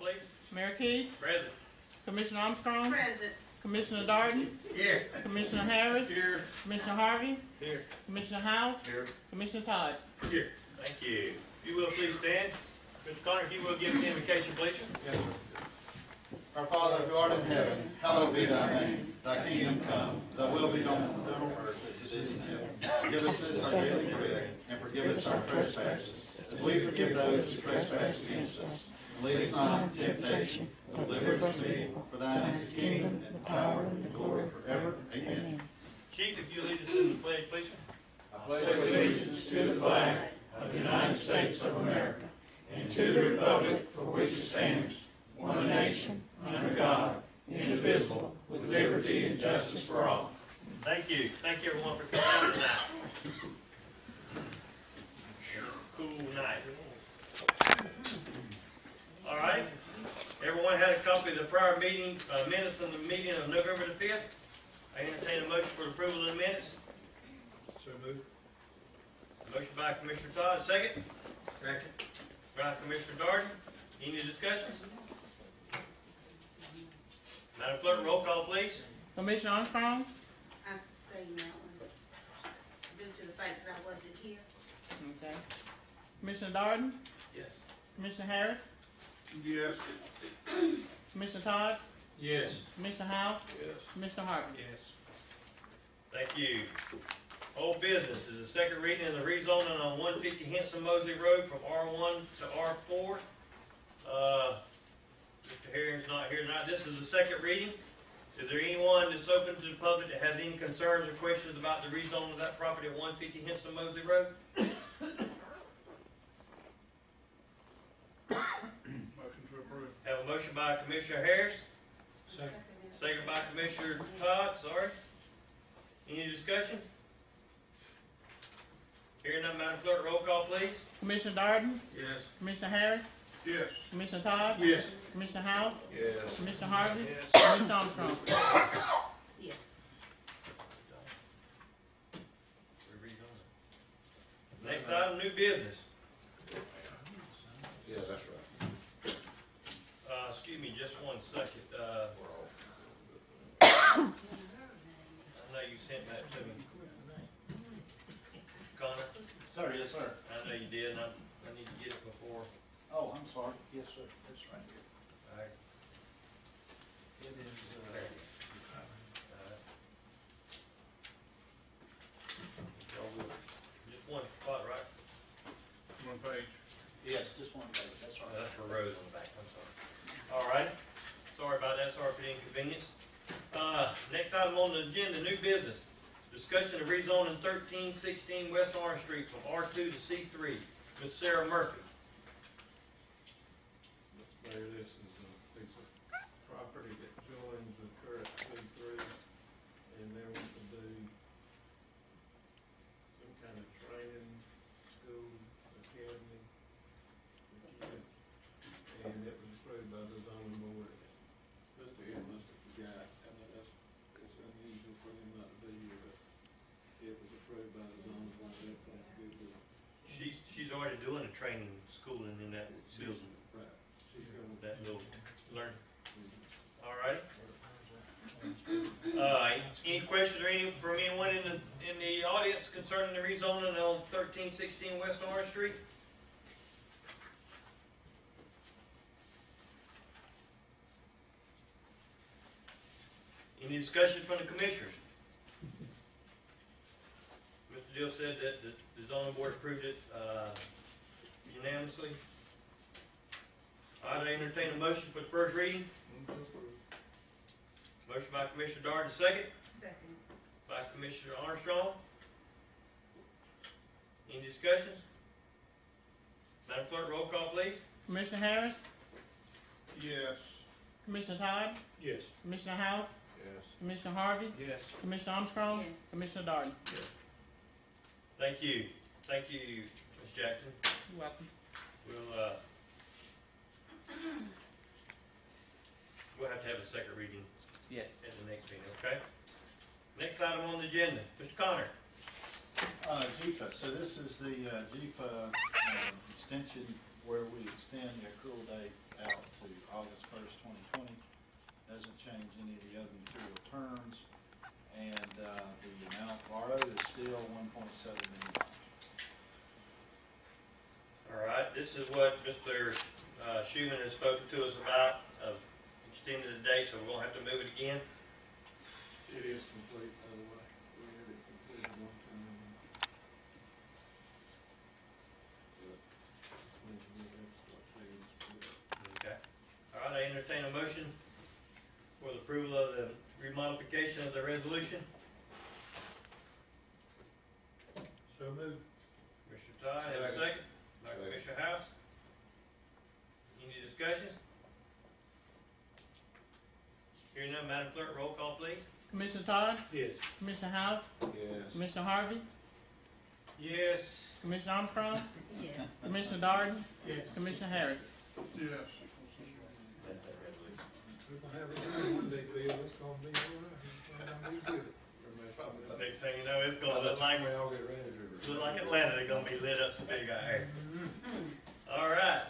please. Mayor Key, Present. Commissioner Armstrong, Present. Commissioner Darden, Here. Commissioner Harris, Here. Commissioner Harvey, Here. Commissioner House, Here. Commissioner Todd. Here. Thank you. If you will, please stand. Mr. Connor, if you will give the invocation, please. Yes, sir. Our Father who art in heaven, hallowed be thy name. Thy kingdom come, thy will be done on earth as it is in heaven. Give us this our daily bread, and forgive us our trespasses, as we forgive those who trespass against us. And lead us not into temptation, but deliver us from evil. For thine is the kingdom, and the power, and the glory forever. Amen. Chief, if you lead us in the pledge, please. I pledge allegiance to the flag of the United States of America, and to the republic for which it stands, one nation, under God, indivisible, with liberty and justice for all. Thank you. Thank you, everyone, for coming out tonight. It's a cool night. All right. Everyone had a copy of the prior meeting minutes from the meeting of November the 5th. I entertain a motion for approval of the minutes. So moved. Motion by Commissioner Todd, second. Second. By Commissioner Darden. Any discussions? Madam Clerk, roll call, please. Commissioner Armstrong, I sustain that one due to the fact that I wasn't here. okay. Commissioner Darden, Yes. Commissioner Harris, Yes. Commissioner Todd, Yes. Commissioner House, Yes. Commissioner Harvey. Yes. Thank you. Old business is the second reading of the rezoning on 150 Henson Mosley Road from R1 to R4. Mr. Herring's not here tonight. This is the second reading. Is there anyone that's open to the public that has any concerns or questions about the rezoning of that property at 150 Henson Mosley Road? Motion to approve. Have a motion by Commissioner Harris, Second. second by Commissioner Todd, sorry. Any discussions? Hearing none, Madam Clerk, roll call, please. Commissioner Darden, Yes. Commissioner Harris, Yes. Commissioner Todd, Yes. Commissioner House, Yes. Commissioner Harvey, Yes. Commissioner Armstrong. Yes. Next item, new business. Yeah, that's right. Excuse me, just one second. I know you sent that to me. Connor, Sir, yes, sir. I know you did, and I need to get it before. Oh, I'm sorry. Yes, sir. That's right here. All right. It is, Just one spot, right? one page. Yes, just one page. That's right. That's for Rose on the back, I'm sorry. All right, sorry about that, sorry for the inconvenience. Next item on the agenda, new business. Discussion of rezoning 1316 West Orange Street from R2 to C3. Ms. Sarah Murphy. Mr. Mayor, this is a piece of property that joins the current C3, and they want to do some kind of training, school, academy for kids, and it was approved by the zoning board. Mr. Hill must have forgot, I mean, it's unusual for him not to be here, but it was approved by the zoning board, everything's good with it. She's already doing a training, schooling in that building, Right, she's gonna. that little learning. Mhm. All right. Any questions or from anyone in the audience concerning the rezoning on 1316 West Orange Street? Any discussion from the commissioners? Mr. Dill said that the zoning board approved it unanimously. All right, I entertain a motion for the first reading. Motion by Commissioner Darden, second. Second. By Commissioner Armstrong. Any discussions? Madam Clerk, roll call, please. Commissioner Harris, Yes. Commissioner Todd, Yes. Commissioner House, Yes. Commissioner Harvey, Yes. Commissioner Armstrong, Yes. Commissioner Darden. Thank you. Thank you, Ms. Jackson. You're welcome. We'll have to have a second reading Yes. at the next meeting, okay? Next item on the agenda, Mr. Connor. Jesup, so this is the Jesup extension where we extend the accrual date out to August 1st, 2020. Doesn't change any of the other material terms, and the amount borrowed is still $1.7 million. All right, this is what Mr. Schuman has spoken to us about, of extending the date, so we're gonna have to move it again. It is complete, by the way. We had it completed one time. But when we have to start paying, Okay. All right, I entertain a motion for the approval of the remodification of the resolution. so moved. Commissioner Todd, have a second? By Commissioner House. Any discussions? Hearing none, Madam Clerk, roll call, please. Commissioner Todd, Yes. Commissioner House, Yes. Commissioner Harvey, Yes. Commissioner Armstrong, Yes. Commissioner Darden, Yes. Commissioner Harris. Yes. We're gonna have it one day, Bill, it's gonna be all right. It's gonna be good. Next thing you know, it's gonna look like, We all get ready to. look like Atlanta, they're gonna be lit up so big out here. All right,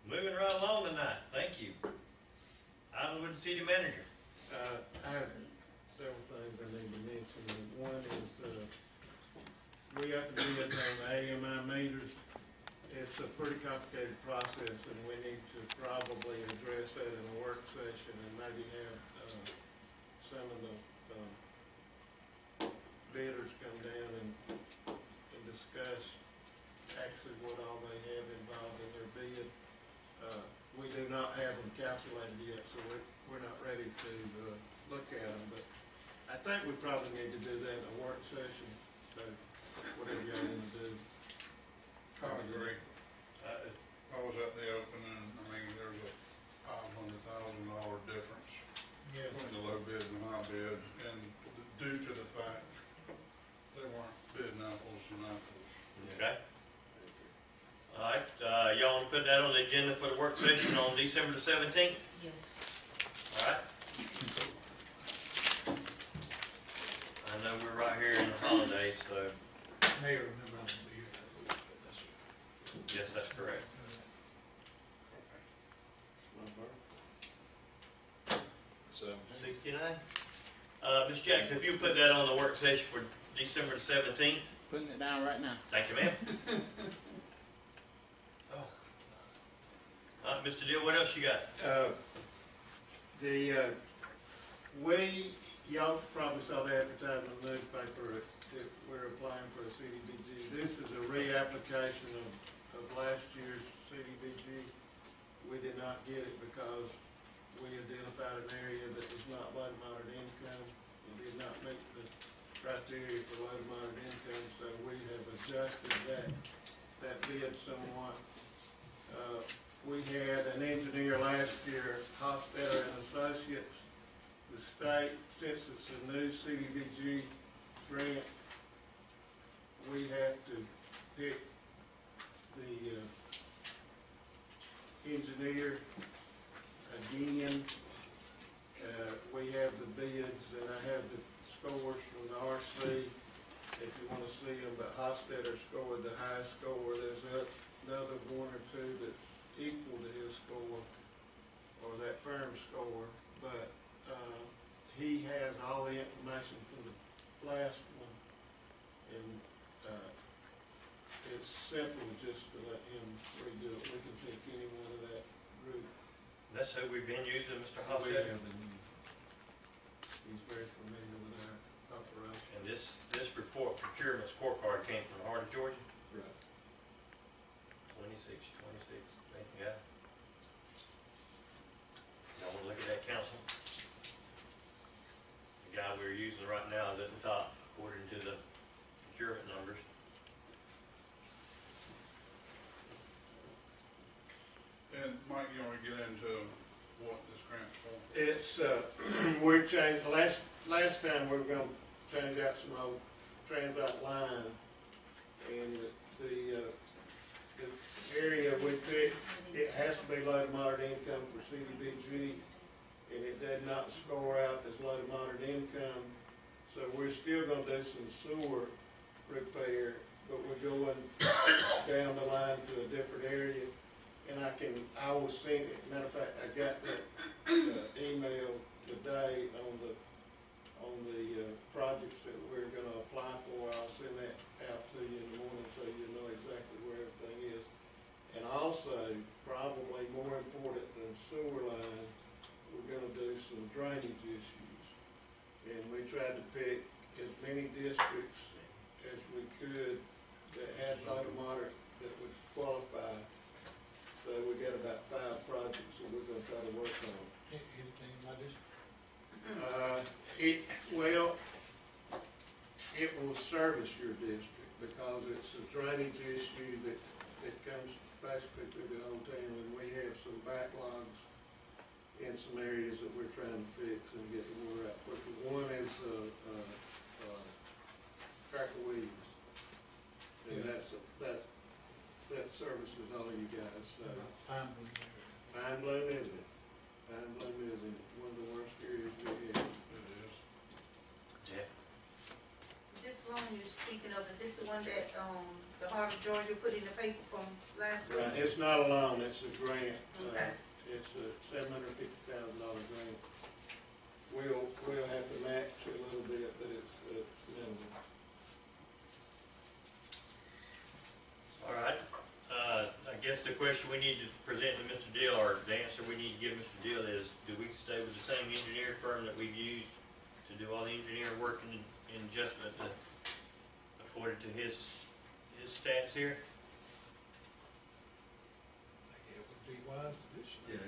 moving right along tonight, thank you. Item with the city manager. I have several things I need to mention. One is, we got the bids on the AMI meters. It's a pretty complicated process, and we need to probably address that in a work session and maybe have, some of the, bidders come down and discuss actually what all they have involved in their bid. We do not have them calculated yet, so we're not ready to, look at them, but I think we probably need to do that in a work session, so whatever y'all wanna do. I agree. I was at the opening, I mean, there's a $500,000 difference between the low bid and the high bid, and due to the fact they weren't bidding apples and apples. Okay. All right, y'all wanna put that on the agenda for the work session on December the 17th? Yes. All right. I know we're right here in the holidays, so, Mayor, remember I'm gonna be here. yes, that's correct. So, 69? Ms. Jackson, if you put that on the work session for December the 17th, Putting it down right now. thank you, ma'am. All right, Mr. Deal, what else you got? Y'all probably saw the advertisement in the newspaper that we're applying for a CDBG. This is a reapplication of last year's CDBG. We did not get it because we identified an area that was not low to moderate income and did not meet the criteria for low to moderate income, so we have adjusted that bid somewhat. We had an engineer last year, Hofstadter and Associates. The state, since it's a new CDBG grant, we have to pick the engineer again. We have the bids, and I have the scores from the RC, if you want to see them, but Hofstadter scored the highest score. There's another one or two that's equal to his score, or that firm's score, but he has all the information from the last one, and it's simple just to let him redo it. We can pick any one of that group. That's who we've been using, Mr. We Hofstadter. have the new. He's very familiar with our operation. And this report, procurement scorecard came from the heart of Georgia. Right. 26, thank you, guys. Y'all wanna look at that, council? The guy we're using right now is at the top, according to the procurement numbers. And Mike, you wanna get into what this grant's for? It's, we're changing, last time we were gonna change out some old transite line, and the area we picked, it has to be low to moderate income for CDBG, and it did not score out as low to moderate income, so we're still gonna do some sewer, repair, but we're going down the line to a different area. And I will send it, matter of fact, I got that, email today on the projects that we're gonna apply for. I'll send that out to you in the morning so you know exactly where everything is. And also, probably more important than sewer line, we're gonna do some drainage issues. And we tried to pick as many districts as we could that had low to moderate that would qualify. So we got about 5 projects that we're gonna try to work on. Anything like this? It will service your district because it's a drainage issue that comes basically through the whole town, and we have some backlogs in some areas that we're trying to fix and get the water out quicker. One is, Cracker Williams, and that services all of you guys, so. Pine Bloom, isn't it? Pine Bloom is one of the worst areas we have. It is. Jeff? This loan you're speaking of, is this the one that, the Heart of Georgia put in the paper from last week? Right, it's not a loan, it's a grant. Okay. It's a $750,000 grant. We'll have to match a little bit, but it's minimal. All right, I guess the question we need to present to Mr. Deal, or the answer we need to give Mr. Deal is, do we stay with the same engineer firm that we've used to do all the engineering work in Jesup, according to his stats here? It would be wise to do so. Yeah,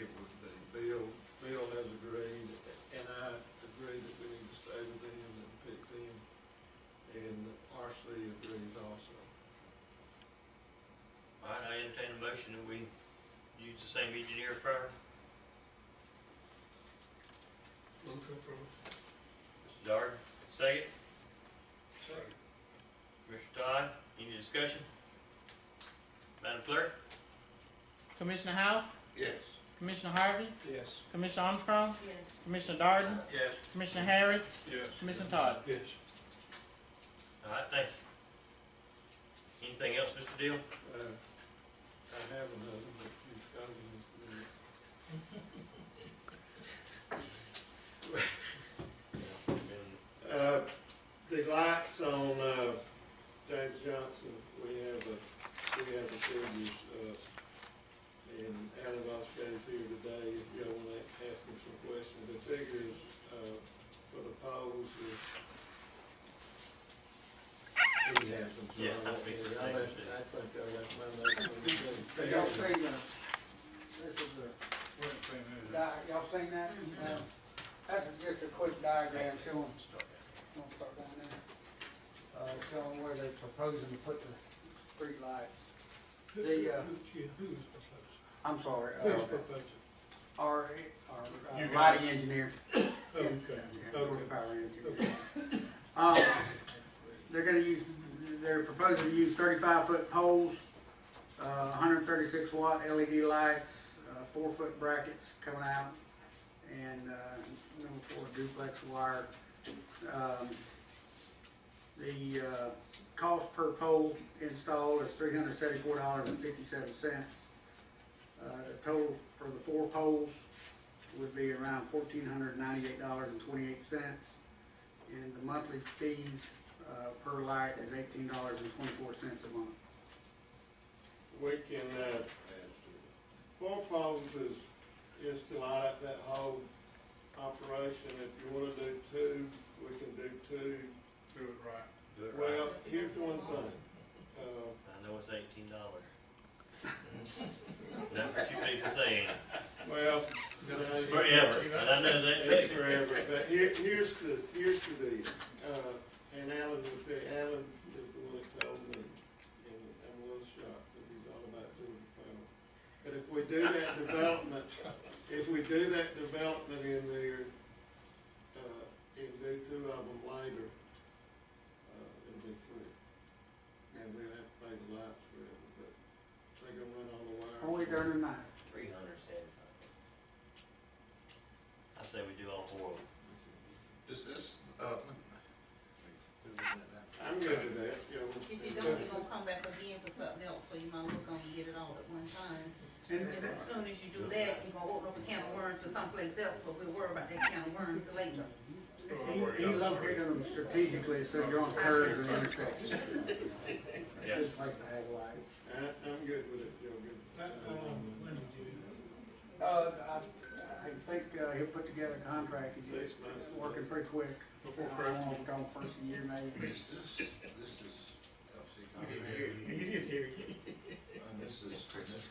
it would be. Bill has agreed, and I agree that we need to stay with them and pick them, and RC agrees also. All right, I entertain a motion that we use the same engineer firm. Move to approve. Mr. Darden, second. Second. Mr. Todd, any discussion? Madam Clerk? Commissioner House, Yes. Commissioner Harvey, Yes. Commissioner Armstrong, Yes. Commissioner Darden, Yes. Commissioner Harris, Yes. Commissioner Todd. Yes. All right, thank you. Anything else, Mr. Deal? I have another, but you've got the lights on, James Johnson, we have the figures, and Alan Vasquez here today, if y'all wanna ask him some questions. The figures, for the poles is, he has them, so Yeah, I I won't think hear. it's the I same. think I left my notes on the Y'all seen this is the, y'all seen that? That's just a quick diagram showing, don't start down there. Showing where they're proposing to put the street lights. Who The, is proposing? I'm sorry, Who's proposing? our You guys. lighting engineer. Okay, Yeah, okay. power engineer. They're proposing to use 35-foot poles, 136 watt LED lights, 4-foot brackets coming out, and number 4 duplex wire. The cost per pole installed is $374.57. The total for the 4 poles would be around $1,498.28, and the monthly fees per light is $18.24 a month. We can, 4 poles is to light up that whole operation. If you wanna do 2, we can do 2. Do it right. Do it right. Well, here's one thing. I know it's $18. That's what you need to say, ain't it? Well, It's forever, and I know that it's too. forever, but here's the deal. And Alan would say, Alan is the one that told me, and I'm a little shocked because he's all about Georgia Power. But if we do that development in there, and do 2 of them later, it'll be free. And we'll have to pay the lights forever, but they're gonna run all the wires. Only during the night. 375. I say we do all 4 of them. Does this, I'm good with that. If you don't, you're gonna come back again for something else, so you might look on and get it all at one time. And then as soon as you do that, you're gonna open up a can of worms for someplace else, but we'll worry about that can of worms later. He located them strategically, so you're on curves and intersections. Yeah. Good place to have light. I'm good with it, Joe, good. I think, he'll put together a contract, he's 6 months. working pretty quick. Before I Christmas. don't know, gone first of the year maybe. This is LC You didn't hear it. And this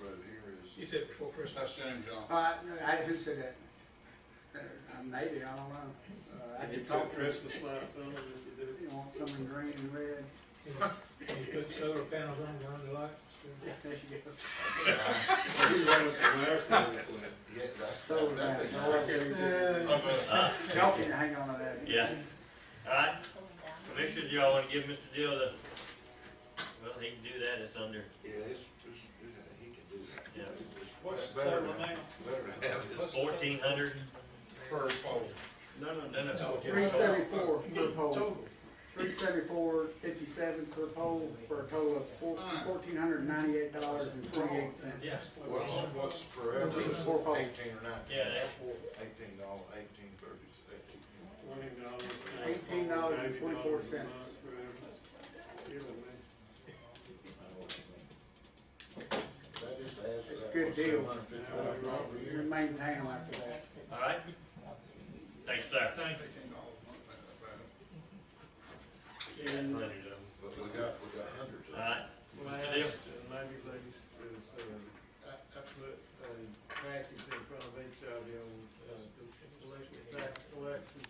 road here You is, said before Christmas. That's James Young. Who said that? Maybe, I don't know. I Can you could talk put to him. Christmas lights on it if you do? You want some in green and red? Can you put solar panels on to run the lights? There you go. You run it from our side of the plant. yeah, that's, Solar panels, all that good. Y'all can hang on to that. Yeah. Alright, Commissioners, y'all wanna give Mr. Deal the, well, he can do that, it's under, yeah, he can do that. yeah, What's the Better total to- amount? Better to have his. 1,400. Per pole. No. No. 374 per pole. 374.57 per pole for a total of $1,498.28. Yeah. What's forever, Four is poles. 18 or 19? Yeah, that's $18, 18.30. $18.24. That just adds to It's that. a good deal. $750 You maintain them after that. Alright. Thanks, sir. Thank you. And Hundred of them. But we got hundreds of them. Alright, Last Deal. and maybe least is, I put a package in front of each of you on, election tax collection.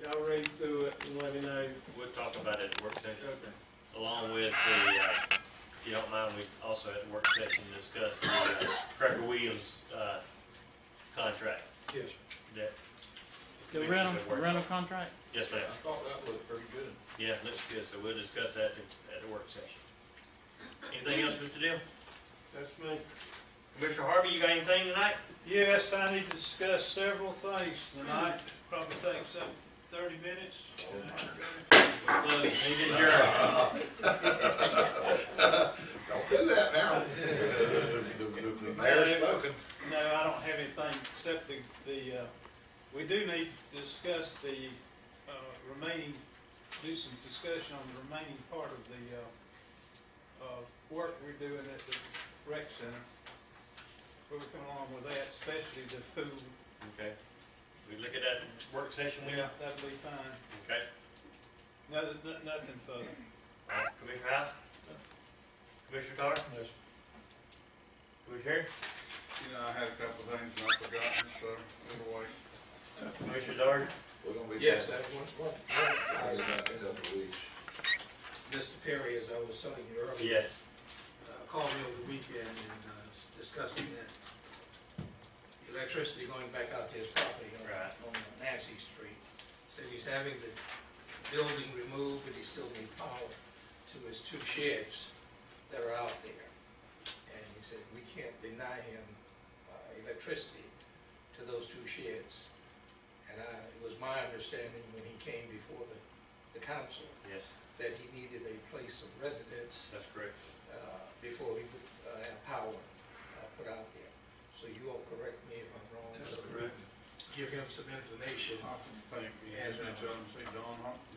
Y'all read through it and let me know. we'll talk about it at the work session, Okay. along with the, if you don't mind, we also at the work session discuss the Cracker Williams, contract Yes. that. The rental contract? Yes, ma'am. I thought that looked pretty good. Yeah, looks good, so we'll discuss that at the work session. Anything else, Mr. Deal? That's me. Commissioner Harvey, you got anything tonight? Yes, I need to discuss several things tonight. Probably takes up 30 minutes. We'll close, meeting adjourned. Don't do that now. The mayor's spoken. No, I don't have anything except we do need to discuss the remaining, do some discussion on the remaining part of the work we're doing at the rec center. Where we come along with that, especially the pool. Okay. We look at that work session, we, Yeah, that'll be fine. okay. Nothing further. All right, Commissioner House? Commissioner Carter? Yes. Commissioner Harris? You know, I had a couple of things and I've forgotten, so it'll wait. Commissioner Darden? We're gonna be. Yes, back. Probably about in a couple of weeks. Mr. Perry, as I was telling you earlier, Yes. called me over the weekend and discussing that electricity going back out to his property Right. on Nancy Street. Said he's having the building removed, but he still needs power to his two sheds that are out there. And he said, we can't deny him electricity to those two sheds. And it was my understanding when he came before the council Yes, that he needed a place of residence that's correct. before he could have power put out there. So you all correct me if I'm wrong. That's So correct. Give him some information. I can think, you just need to tell them, see Don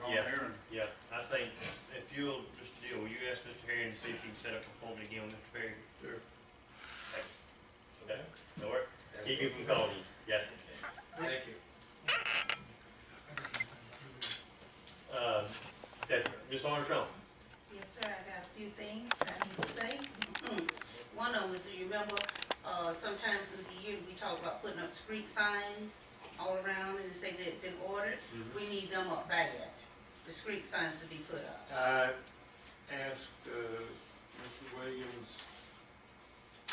Yeah. Heron. Yeah, I think if you'll, Mr. Deal, will you ask Mr. Harry to see if he can set up an appointment again with Mr. Perry? Sure. Okay. That work? Keep you from calling you. Yeah. Thank you. Okay, Ms. Armstrong? Yes, sir, I got a few things I need to say. One of them is, you remember, sometime through the year, we talked about putting up street signs all around and say they've been ordered. We need them up bad, the street signs to be put up. I asked, Mr. Williams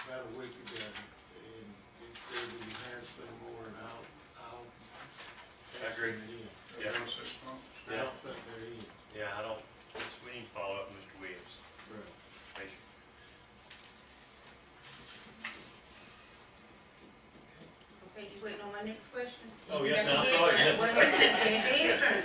about a week ago, and he said he has some more, and I'll I agree. ask him again. Yeah. 6 months. I don't think they're in. Yeah, we need to follow up with Mr. Williams. Right. Thank you. Okay, you waiting on my next question? Oh, You yes, got ma'am, your sorry. head turned. Well, the head turned.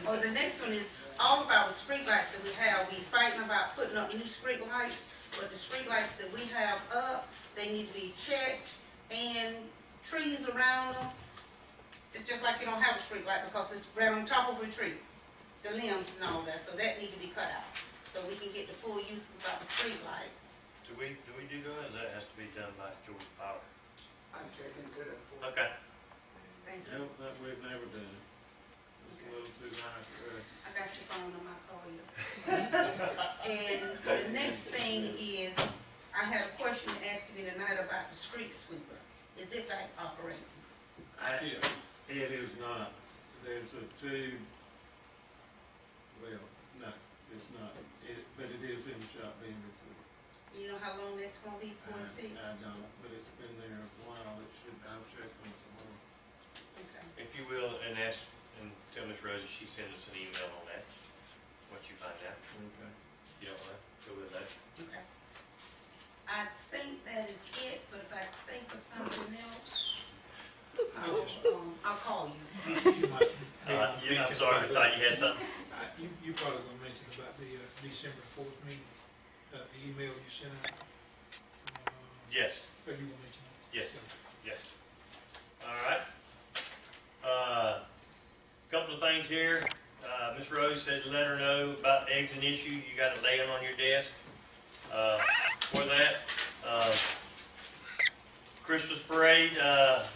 Oh, the next one is, all of our street lights that we have, we fighting about putting up new street lights, but the street lights that we have up, they need to be checked, and trees around them, it's just like you don't have a street light because it's right on top of a tree, the limbs and all that, so that need to be cut out, so we can get the full uses about the street lights. Do we do that, or that has to be done by Georgia Power? I can check into that for you. Okay. Thank you. Nope, that we've never done it. It's a little too high for us. I got your phone number, I'll call you. And the next thing is, I had a question asked me tonight about the street sweeper. Is it back operating? It is not. There's a tube, well, no, it's not. But it is in the shop being repaired. You know how long that's gonna be before it's fixed? I don't, but it's been there a while. It should, I'll check on it tomorrow. Okay. If you will, and ask, and tell Ms. Rosa she sends us an email on that, what you find out. Okay. You don't want to go with that? Okay. I think that is it, but if I think of something else, I'll call you. Yeah, I'm sorry, I thought you had something. You probably gonna mention about the December 4th meeting, the email you sent out. Yes, Are you gonna mention that? yes, yes. All right. Couple of things here. Ms. Rose said to let her know about the eggs and issue. You got it laying on your desk. For that, Christmas parade,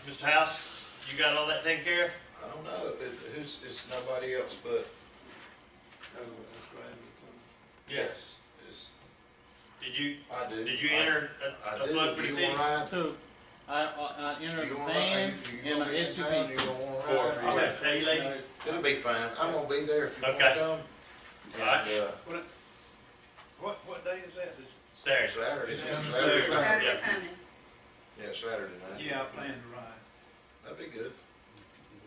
Mr. House, you got all that taken care of? I don't know, it's nobody else but, That's right. Yes. it's, Did you, I do. did you enter I a do. float for the You city? wanna ride? So, I entered You the gonna van ride? You and gonna an be in town? You SUV. gonna wanna I'll ride? have to tell you ladies. It'll be fine, I'm gonna be there if you wanna Okay. come. All right. And, What day is that? Saturday. Saturday, Saturday. Saturday night. Saturday Yeah. coming. Yeah, Saturday night. Yeah, I plan to ride. That'd be good.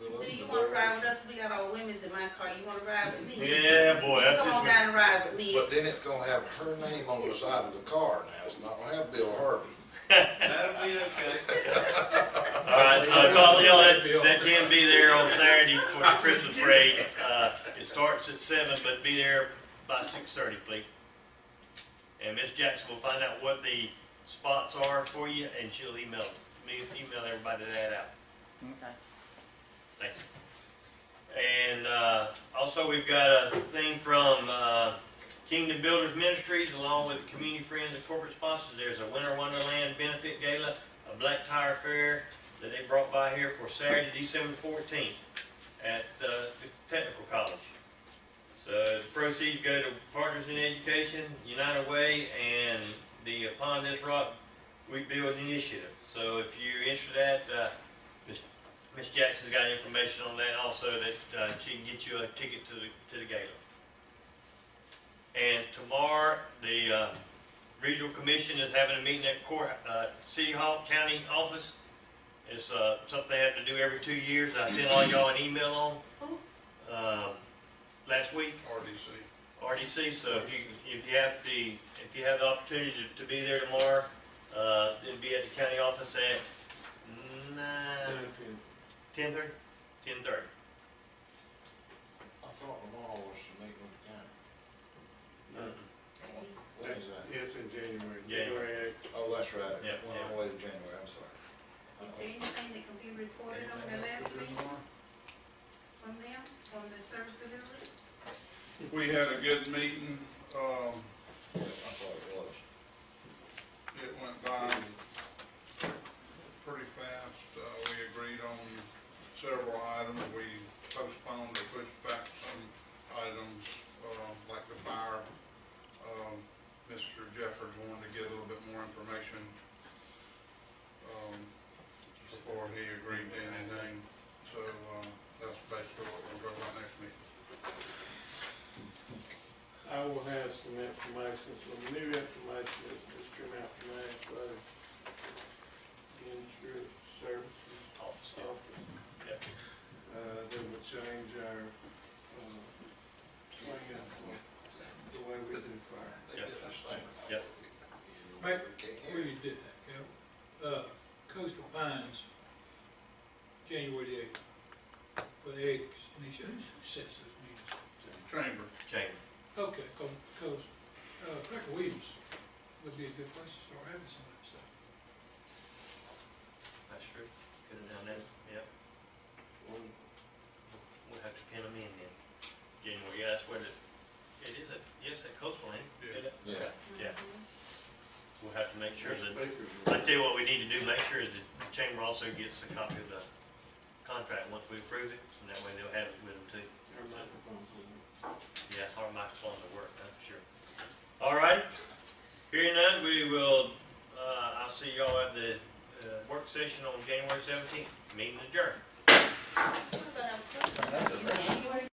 We'll Do open you the wanna doors. ride with us? We got all women's in my car. You wanna ride with me? Yeah, boy, that's Come on just. down and ride with me. But then it's gonna have her name on the side of the car now, it's not gonna have Bill Harvey. That'll be okay. All right, call y'all that can be there on Saturday for the Christmas parade. It starts at 7, but be there by 6:30, please. And Miss Jackson will find out what the spots are for you, and she'll email everybody that out. Okay. Thank you. And also, we've got a thing from Kingdom Builders Ministries, along with community friends and corporate sponsors. There's a Winter Wonderland benefit gala, a black tire fair that they brought by here for Saturday, December 14th at the Technical College. So the proceeds go to Partners in Education, United Way, and the Upon This Rock We Build Initiative. So if you're interested in that, Miss Jackson's got information on that also, that she can get you a ticket to the gala. And tomorrow, the Regional Commission is having a meeting at City Hall County Office. It's something they have to do every 2 years. I sent all y'all an email on last week. RDC. So if you have the opportunity to be there tomorrow, it'll be at the county office at 10:30. 10:30. I thought tomorrow was the meeting with the county. When is that? It's in January. January. 8th. Oh, that's right, Yeah, well, yeah. I'm away to January, I'm sorry. Is there anything that can be reported on the last meeting from them, from the service delivery? We had a good meeting, Yeah, I thought it was. it went by pretty fast. We agreed on several items. We postponed or pushed back some items, like the fire. Mr. Jeffords wanted to get a little bit more information, before he agreed to anything. So, that's basically what we'll go about next meeting. I will have some information, some new information that's just come out tonight, so Insurance Services Office. Office. Yep. That will change our, plan, the way we do fire. They did this thing. Yep. Mike, We can't Where hear. you did that, Cal? Coastal Pines, January the 8th, for the eggs, and he says, who sets those meetings? chamber. chamber. Okay, cause, Cracker Williams would be a good place to start having some of that stuff. That's true. Could have done that, yep. We'll have to pin them in then. January, yeah, that's where it is, yes, at Coastal, ain't it? Yeah. Yeah. We'll have to make sure that, I tell you what we need to do, make sure that the chamber also gets a copy of the contract once we approve it, and that way they'll have it with them too. Yeah, our microphones will work, that's for sure. All right, hearing none, we will, I'll see y'all at the, work session on January 17th. Meeting adjourned. January